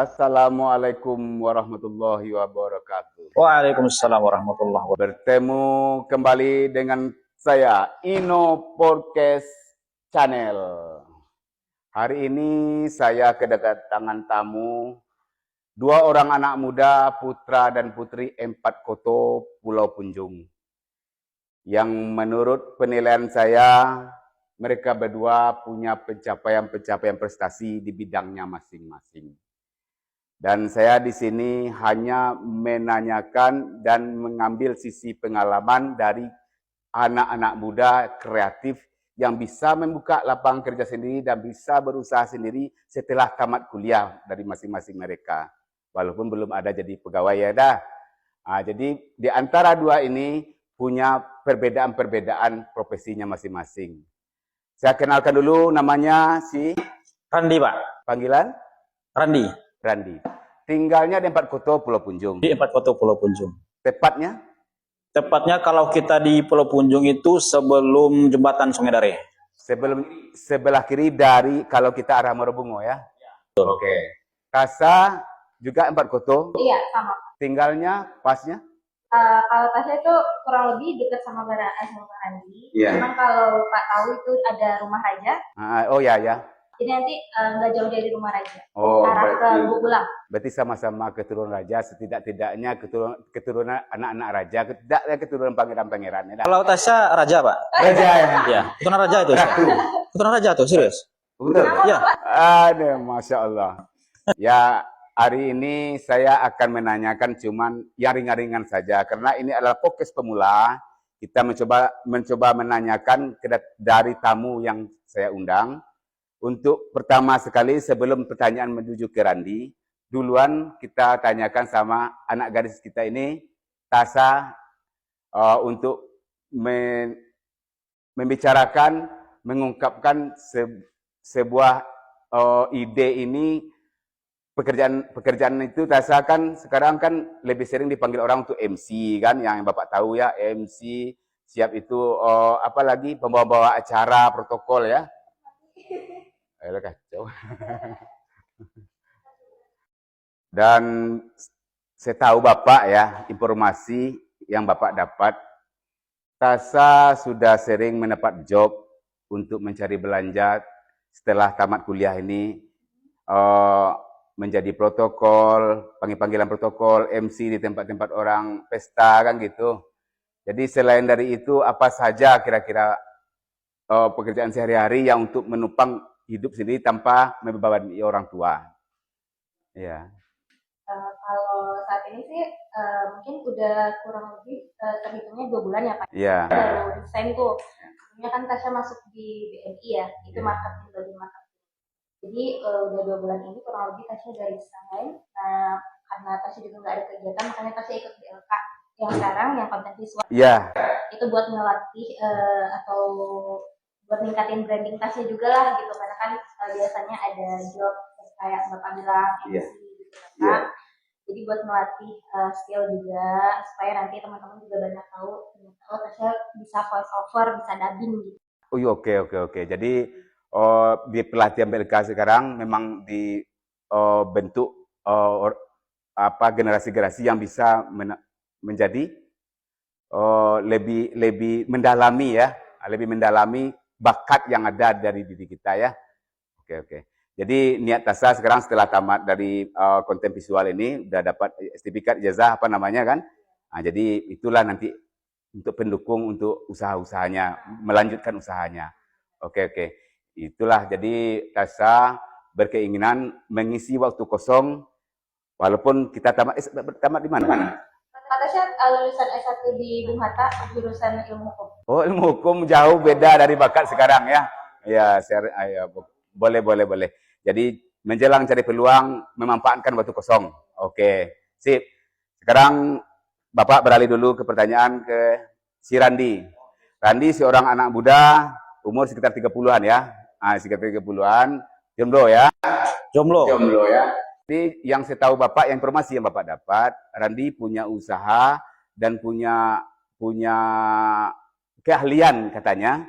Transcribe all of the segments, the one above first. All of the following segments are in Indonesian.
Assalamualaikum warahmatullahi wabarakatuh. Waalaikumsalam warahmatullahi wabarakatuh. Bertemu kembali dengan saya, Ino Podcast Channel. Hari ini saya kedatangan tamu, dua orang anak muda, putra dan putri Empat Koto Pulau Punjung. Yang menurut penilaian saya, mereka berdua punya pencapaian prestasi di bidangnya masing-masing. Dan saya di sini hanya menanyakan dan mengambil sisi pengalaman dari anak-anak muda kreatif yang bisa membuka lapangan kerja sendiri dan bisa berusaha sendiri setelah tamat kuliah dari masing-masing mereka. Walaupun belum ada jadi pegawai ya dah. Jadi di antara dua ini punya perbedaan-perbedaan profesinya masing-masing. Saya kenalkan dulu, namanya si Randi, Pak. Panggilan? Randi. Randi. Tinggalnya di Empat Koto Pulau Punjung. Di Empat Koto Pulau Punjung. Tepatnya? Tepatnya kalau kita di Pulau Punjung itu sebelum jembatan Sungai Dare. Sebelah kiri dari kalau kita arah Morobungo ya? Oke. Tasa juga Empat Koto? Iya, sama. Tinggalnya pasnya? Kalau Tasya itu kurang lebih dekat sama Randi. Iya. Memang kalau Pak tahu itu ada rumah raja. Oh ya ya. Jadi nanti nggak jauh dari rumah raja. Oh, arah ke Bubulang. Berarti sama-sama keturunan raja, setidak-tidaknya keturunan anak-anak raja, tidaknya keturunan pangeran-pangeran. Kalau Tasya raja, Pak. Raja ya? Iya, keturunan raja itu. Keturunan raja tuh, serius. Betul? Iya. Aduh, Masya Allah. Ya, hari ini saya akan menanyakan cuman yang ringan-ringan saja. Karena ini adalah podcast pemula. Kita mencoba menanyakan dari tamu yang saya undang. Untuk pertama sekali sebelum pertanyaan menuju ke Randi, duluan kita tanyakan sama anak gadis kita ini, Tasa, untuk membicarakan, mengungkapkan sebuah ide ini. Pekerjaan itu Tasa kan sekarang kan lebih sering dipanggil orang untuk MC kan, yang Bapak tahu ya, MC, siap itu apalagi pembawa-bawa acara, protokol ya. Ayolah kacau. Dan saya tahu Bapak ya, informasi yang Bapak dapat, Tasa sudah sering mendapat job untuk mencari belanja setelah tamat kuliah ini, menjadi protokol, panggilan protokol, MC di tempat-tempat orang pesta kan gitu. Jadi selain dari itu, apa saja kira-kira pekerjaan sehari-hari yang untuk menopang hidup sendiri tanpa membebani orang tua. Ya. Kalau saat ini sih mungkin udah kurang lebih terhitungnya 2 bulan ya Pak. Iya. Baru desain tuh. Sebelumnya kan Tasya masuk di BNI ya, itu marketing bagian marketing. Jadi udah 2 bulan ini kurang lebih Tasya dari desain. Nah, karena Tasya juga nggak ada kegiatan, makanya Tasya ikut BLK yang sekarang yang konten visual. Iya. Itu buat melatih atau buat ningkatin branding Tasya juga lah gitu, karena kan biasanya ada job kayak Bapak bilang MC gitu kan. Jadi buat melatih skill juga supaya nanti teman-teman juga banyak tahu Tasya bisa voice over, bisa dubbing gitu. Oh iya, oke. Jadi di pelatihan BLK sekarang memang dibentuk generasi-generasi yang bisa menjadi lebih mendalami ya, lebih mendalami bakat yang ada dari diri kita ya. Oke. Jadi niat Tasa sekarang setelah tamat dari konten visual ini udah dapat sertifikat ijazah apa namanya kan. Jadi itulah nanti untuk pendukung untuk usaha-usahanya, melanjutkan usahanya. Oke. Itulah jadi Tasa berkeinginan mengisi waktu kosong walaupun kita tamat di mana? Tasya lulusan S1 di Bung Hatta, jurusan ilmu hukum. Oh, ilmu hukum jauh beda dari bakat sekarang ya. Ya, boleh. Jadi menjelang cari peluang, memanfaatkan waktu kosong. Oke, sip. Sekarang Bapak beralih dulu ke pertanyaan ke si Randi. Randi seorang anak muda, umur sekitar 30-an ya. Sekitar 30-an, jomblo ya. Jomblo ya. Jadi yang saya tahu Bapak, yang informasi yang Bapak dapat, Randi punya usaha dan punya keahlian katanya,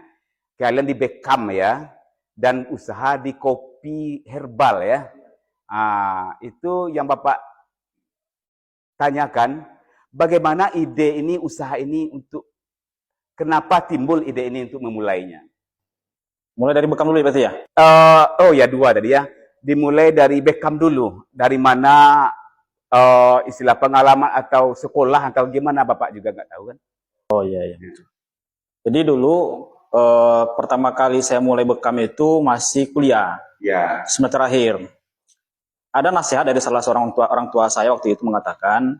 keahlian di Beckham ya, dan usaha di kopi herbal ya. Itu yang Bapak tanyakan, bagaimana ide ini, usaha ini kenapa timbul ide ini untuk memulainya? Mulai dari bekam dulu ya berarti ya? Oh ya, dua tadi ya. Dimulai dari Beckham dulu. Dari mana istilah pengalaman atau sekolah atau gimana Bapak juga nggak tahu kan? Oh iya, iya. Jadi dulu pertama kali saya mulai bekam itu masih kuliah, Ya. semester akhir. Ada nasihat dari salah seorang orang tua saya waktu itu mengatakan,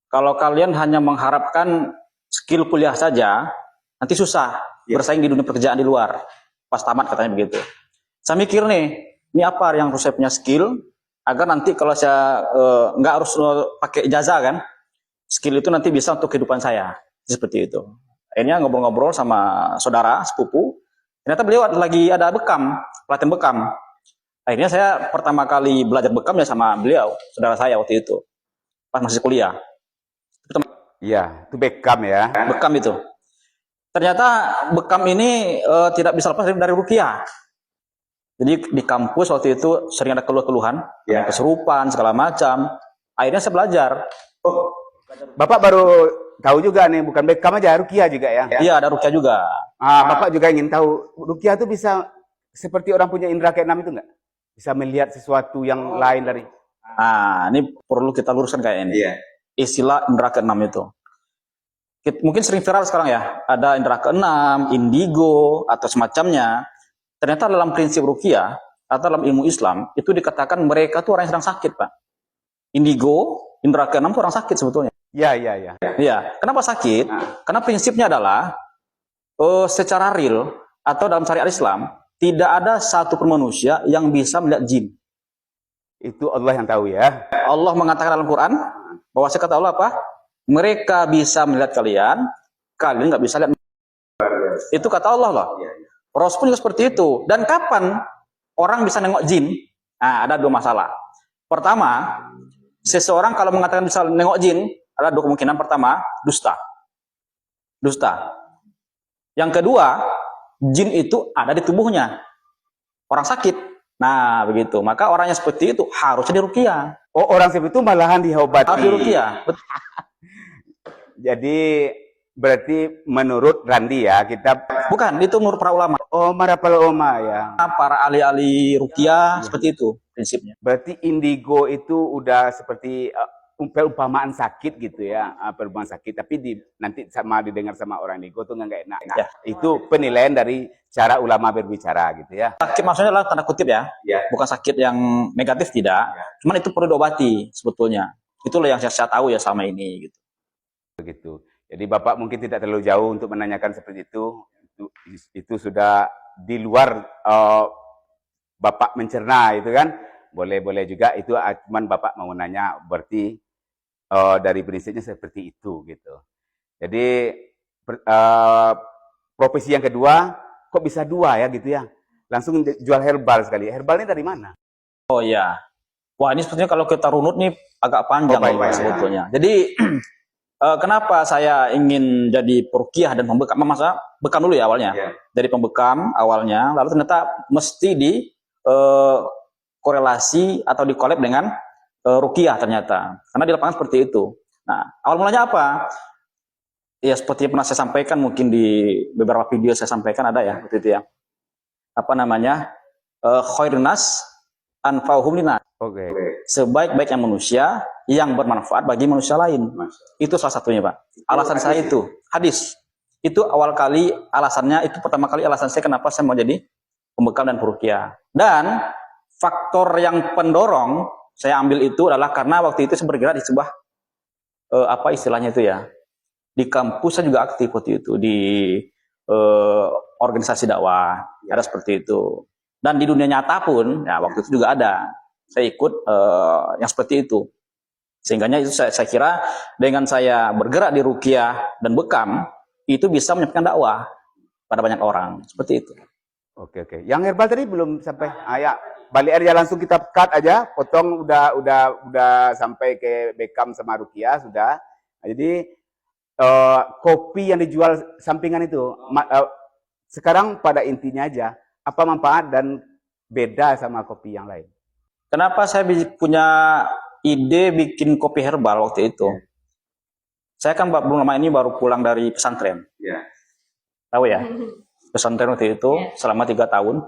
kalau kalian hanya mengharapkan skill kuliah saja, nanti susah bersaing di dunia pekerjaan di luar. Pas tamat katanya begitu. Saya mikir nih, ini apa yang harus saya punya skill, agar nanti kalau saya nggak harus pakai ijazah kan, skill itu nanti bisa untuk kehidupan saya. Seperti itu. Akhirnya ngobrol-ngobrol sama saudara, sepupu, ternyata beliau lagi ada bekam, pelatihan bekam. Akhirnya saya pertama kali belajar bekam ya sama beliau, saudara saya waktu itu, pas masih kuliah. Iya, itu Beckham ya. Bekam itu. Ternyata bekam ini tidak bisa lepas dari rukiah. Jadi di kampus waktu itu sering ada keluhan, kesurupan segala macam. Akhirnya saya belajar. Oh, Bapak baru tahu juga nih, bukan Beckham aja, rukiah juga ya? Iya, ada rukiah juga. Bapak juga ingin tahu, rukiah itu bisa seperti orang punya indera keenam itu enggak? Bisa melihat sesuatu yang lain dari... Nah, ini perlu kita luruskan kayak ini. Iya. Istilah indera keenam itu. Mungkin sering viral sekarang ya, ada indera keenam, indigo, atau semacamnya. Ternyata dalam prinsip rukiah, atau dalam ilmu Islam, itu dikatakan mereka tuh orang yang sedang sakit, Pak. Indigo, indera keenam itu orang sakit sebetulnya. Iya. Iya, kenapa sakit? Karena prinsipnya adalah, secara real, atau dalam syariat Islam, tidak ada satu pun manusia yang bisa melihat jin. Itu Allah yang tahu ya. Allah mengatakan dalam Quran, bahwa kata Allah apa? Mereka bisa melihat kalian, kalian nggak bisa lihat. Itu kata Allah loh. Rasul pun juga seperti itu. Dan kapan orang bisa nengok jin? Nah, ada dua masalah. Pertama, seseorang kalau mengatakan bisa nengok jin, ada dua kemungkinan. Pertama, dusta. Yang kedua, jin itu ada di tubuhnya. Orang sakit. Nah, begitu. Maka orang yang seperti itu harusnya diruqyah. Oh, orang seperti itu malahan diobati. Harus diruqyah. Jadi berarti menurut Randi ya, kita... Bukan, itu menurut para ulama. Oh, para ulama ya. Para ahli-ahli ruqyah, seperti itu prinsipnya. Berarti indigo itu udah seperti perumpamaan sakit gitu ya, perumpamaan sakit. Tapi nanti didengar sama orang indigo tuh nggak enak. Ya. Itu penilaian dari cara ulama berbicara gitu ya. Sakit maksudnya adalah tanda kutip ya, bukan sakit yang negatif tidak. Cuman itu perlu diobati sebetulnya. Itulah yang saya tahu ya sama ini gitu. Begitu. Jadi Bapak mungkin tidak terlalu jauh untuk menanyakan seperti itu. Itu sudah di luar Bapak mencerna itu kan. Boleh juga itu, cuman Bapak mau nanya berarti dari prinsipnya seperti itu gitu. Jadi profesi yang kedua kok bisa dua ya gitu ya. Langsung jual herbal sekali. Herbal ini dari mana? Oh iya. Wah, ini sebetulnya kalau kita runut nih agak panjang sebetulnya. Jadi kenapa saya ingin jadi peruqyah dan pembekam? Masa bekam dulu ya awalnya. Dari pembekam awalnya, lalu ternyata mesti di korelasi atau di collab dengan ruqyah ternyata. Karena di lapangan seperti itu. Nah, awal mulanya apa? Ya seperti yang pernah saya sampaikan, mungkin di beberapa video saya sampaikan ada ya waktu itu ya. Apa namanya? Khairun nas anfa'uhum linnas. Oke. Sebaik-baiknya manusia yang bermanfaat bagi manusia lain. Itu salah satunya, Pak. Alasan saya itu hadis. Itu awal kali alasannya, itu pertama kali alasan saya kenapa saya mau jadi pembekam dan peruqyah. Dan faktor yang pendorong saya ambil itu adalah karena waktu itu saya bergerak di sebuah apa istilahnya itu ya. Di kampus saya juga aktif waktu itu di organisasi dakwah. Ada seperti itu. Dan di dunia nyata pun, ya waktu itu juga ada. Saya ikut yang seperti itu. Sehingganya itu saya kira dengan saya bergerak di ruqyah dan bekam, itu bisa menyampaikan dakwah pada banyak orang. Seperti itu. Oke. Yang herbal tadi belum sampai. Ya, balik aja langsung kita cut aja, potong udah sampai ke bekam sama ruqyah sudah. Nah, jadi kopi yang dijual sampingan itu sekarang pada intinya aja apa manfaat dan beda sama kopi yang lain? Kenapa saya punya ide bikin kopi herbal waktu itu? Saya kan belum lama ini baru pulang dari pesantren. Ya. Tahu ya? Pesantren waktu itu selama 3 tahun.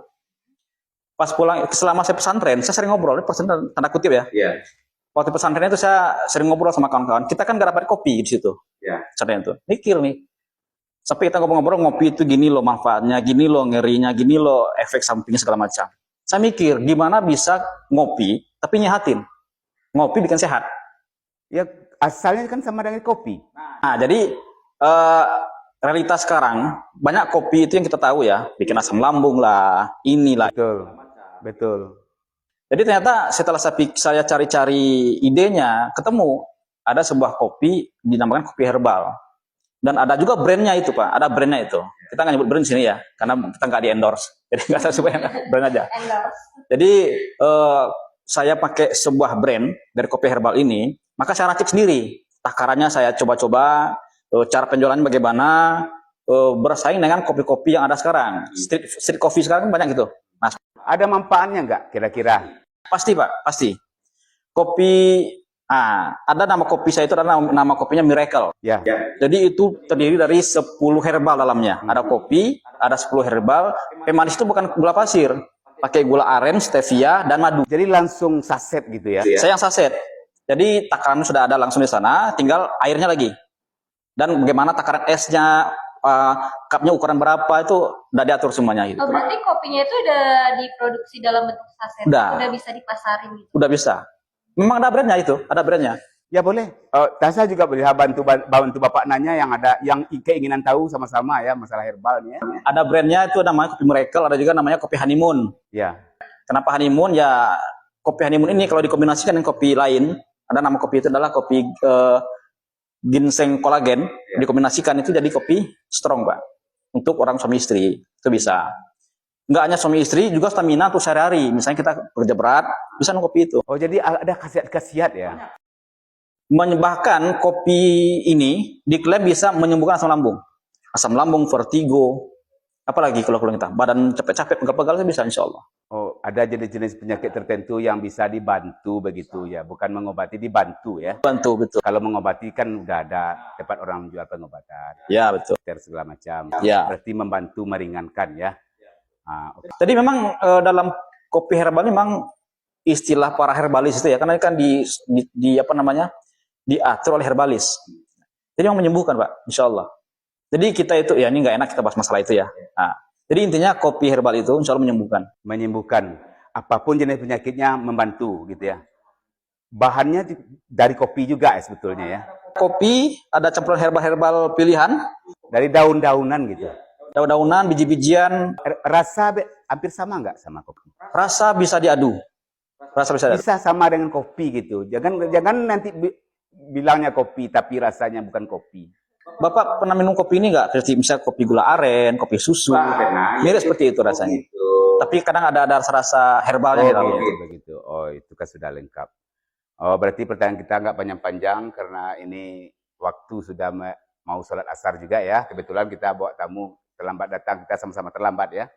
Pas pulang, selama saya pesantren, saya sering ngobrol, pesantren tanda kutip ya. Iya. Waktu pesantren itu saya sering ngobrol sama kawan-kawan. Kita kan gak dapat kopi di situ. Ya. Pesantren itu. Mikir nih. Sampai kita ngobrol-ngobrol, ngopi itu gini loh manfaatnya, gini loh ngerinya, gini loh efek sampingnya segala macam. Saya mikir, gimana bisa ngopi, tapi nyehatin. Ngopi bikin sehat. Ya, asalnya kan sama dengan kopi. Nah, jadi realitas sekarang, banyak kopi itu yang kita tahu ya, bikin asam lambung lah, inilah. Betul. Betul. Jadi ternyata setelah saya cari-cari idenya, ketemu ada sebuah kopi dinamakan kopi herbal. Dan ada juga brandnya itu Pak, ada brandnya itu. Kita nggak nyebut brand di sini ya, karena kita nggak di endorse. Jadi nggak tahu supaya brand aja. Jadi saya pakai sebuah brand dari kopi herbal ini, maka saya racik sendiri. Takarannya saya coba-coba, cara penjualannya bagaimana, bersaing dengan kopi-kopi yang ada sekarang. Street coffee sekarang banyak gitu. Nah, Ada manfaatnya nggak kira-kira? pasti Pak, pasti. Kopi, ada nama kopi saya itu, ada nama kopinya Miracle. Ya. Jadi itu terdiri dari 10 herbal dalamnya. Ada kopi, ada 10 herbal. Pemanis itu bukan gula pasir. Pakai gula aren, stevia, dan madu. Jadi langsung saset gitu ya? Saya yang saset. Jadi takaran sudah ada langsung di sana, tinggal airnya lagi. Dan bagaimana takaran esnya, cupnya ukuran berapa, itu udah diatur semuanya. Gitu. Oh, berarti kopinya itu udah diproduksi dalam bentuk saset, udah bisa dipasarin gitu? Udah bisa. Memang ada brandnya itu, ada brandnya. Ya boleh. Tasa juga boleh bantu Bapak nanya yang keinginan tahu sama-sama ya masalah herbal nih ya. Ada brandnya itu namanya kopi Miracle, ada juga namanya kopi Honeymoon. Ya. Kenapa Honeymoon? Ya kopi Honeymoon ini kalau dikombinasikan dengan kopi lain, ada nama kopi itu adalah kopi ginseng kolagen, dikombinasikan itu jadi kopi strong Pak. Untuk orang suami istri, itu bisa. Nggak hanya suami istri, juga stamina untuk sehari-hari. Misalnya kita bekerja berat, bisa minum kopi itu. Oh jadi ada khasiat-khasiat ya? Bahkan kopi ini diklaim bisa menyembuhkan asam lambung, vertigo, apalagi kalau kita badan capek-capek, pegal-pegal bisa insya Allah. Oh ada jenis-jenis penyakit tertentu yang bisa dibantu begitu ya, bukan mengobati, dibantu ya? Bantu betul. Kalau mengobati kan udah ada tempat orang menjual pengobatan. Ya betul. Segala macam. Ya. Berarti membantu meringankan ya. Okay. Jadi memang dalam kopi herbal memang istilah para herbalis itu ya, karena kan di apa namanya, diatur oleh herbalis. Jadi memang menyembuhkan Pak, insya Allah. Jadi kita itu, ya ini nggak enak kita bahas masalah itu ya. Jadi intinya kopi herbal itu insya Allah menyembuhkan. Menyembuhkan. Apapun jenis penyakitnya membantu gitu ya. Bahannya dari kopi juga ya sebetulnya ya. Kopi, ada campuran herbal-herbal pilihan. Dari daun-daunan gitu. Daun-daunan, biji-bijian. Rasa hampir sama nggak sama kopi? Rasa bisa diadu. Bisa sama dengan kopi gitu. Jangan nanti bilangnya kopi tapi rasanya bukan kopi. Bapak pernah minum kopi ini nggak? Misalnya kopi gula aren, kopi susu. Mirip seperti itu rasanya. Tapi kadang ada rasa-rasa herbalnya begitu. Oh, itu kan sudah lengkap. Oh, berarti pertanyaan kita nggak panjang-panjang karena ini waktu sudah mau sholat asar juga ya. Kebetulan kita bawa tamu terlambat datang, kita sama-sama terlambat ya.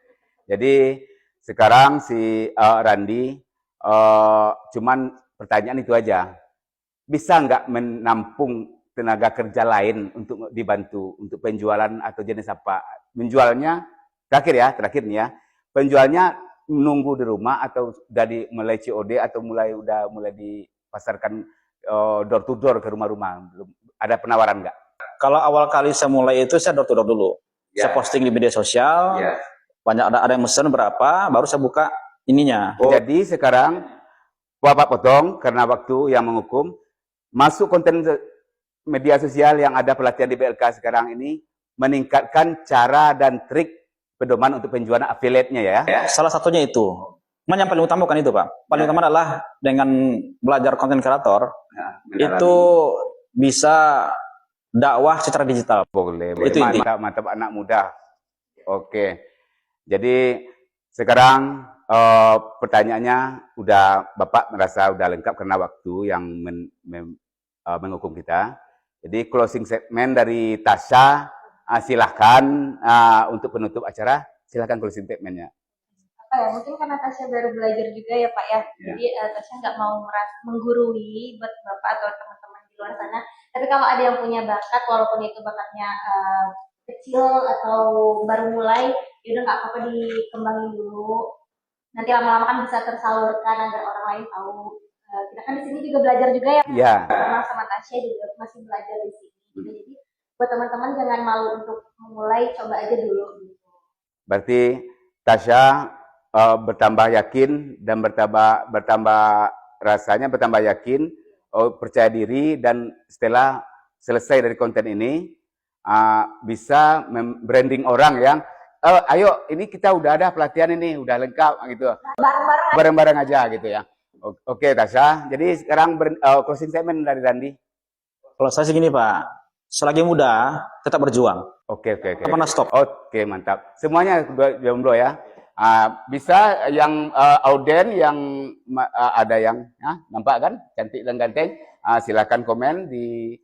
Jadi sekarang si Randi, cuman pertanyaan itu aja. Bisa nggak menampung tenaga kerja lain untuk dibantu untuk penjualan atau jenis apa? Menjualnya terakhir nih ya. Penjualnya menunggu di rumah atau dari mulai COD atau mulai dipasarkan door to door ke rumah-rumah. Ada penawaran nggak? Kalau awal kali saya mulai itu saya door to door dulu. Saya posting di media sosial. Banyak ada yang mesen berapa, baru saya buka ininya. Jadi sekarang Bapak potong karena waktu yang menghukum. Masuk konten media sosial yang ada pelatihan di BLK sekarang ini meningkatkan cara dan trik pedoman untuk penjualan affiliate-nya ya. Salah satunya itu. Yang paling utama bukan itu Pak. Paling utama adalah dengan belajar konten kreator, itu bisa dakwah secara digital. Boleh. Itu Mantap anak muda. Oke. Jadi sekarang pertanyaannya Bapak merasa udah lengkap karena waktu yang menghukum kita. Jadi closing segmen dari Tasya, silahkan untuk penutup acara, silahkan closing segmennya. apa ya, mungkin karena Tasya baru belajar juga ya Pak ya. Jadi Tasya nggak mau menggurui buat Bapak atau teman-teman di luar sana. Tapi kalau ada yang punya bakat, walaupun itu bakatnya kecil atau baru mulai, ya udah nggak apa-apa dikembangin dulu. Nanti lama-lama kan bisa tersalurkan agar orang lain tahu. Kita kan di sini juga belajar juga ya. Iya. Sama Tasya juga masih belajar di sini. Jadi buat teman-teman jangan malu untuk memulai, coba aja dulu. Berarti Tasya bertambah yakin dan bertambah rasanya bertambah yakin, percaya diri, dan setelah selesai dari konten ini bisa branding orang yang ayo ini kita udah ada pelatihan ini, udah lengkap gitu. Bareng-bareng aja gitu ya. Oke Tasya, jadi sekarang closing statement dari Randi. Kalau saya sih gini Pak, selagi muda tetap berjuang. Oke. Tidak pernah stop. Oke, mantap. Semuanya jomblo ya. Bisa yang auden yang ada yang nampak kan cantik dan ganteng, silakan komen di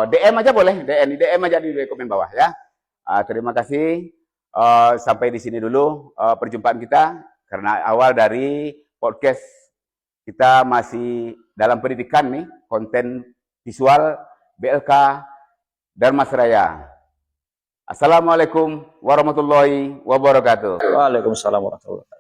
DM aja boleh, DM aja di komen bawah ya. Terima kasih. Sampai di sini dulu perjumpaan kita, karena awal dari podcast kita masih dalam pendidikan nih, konten visual BLK Dharmasraya. Assalamualaikum warahmatullahi wabarakatuh. Waalaikumsalam warahmatullahi wabarakatuh.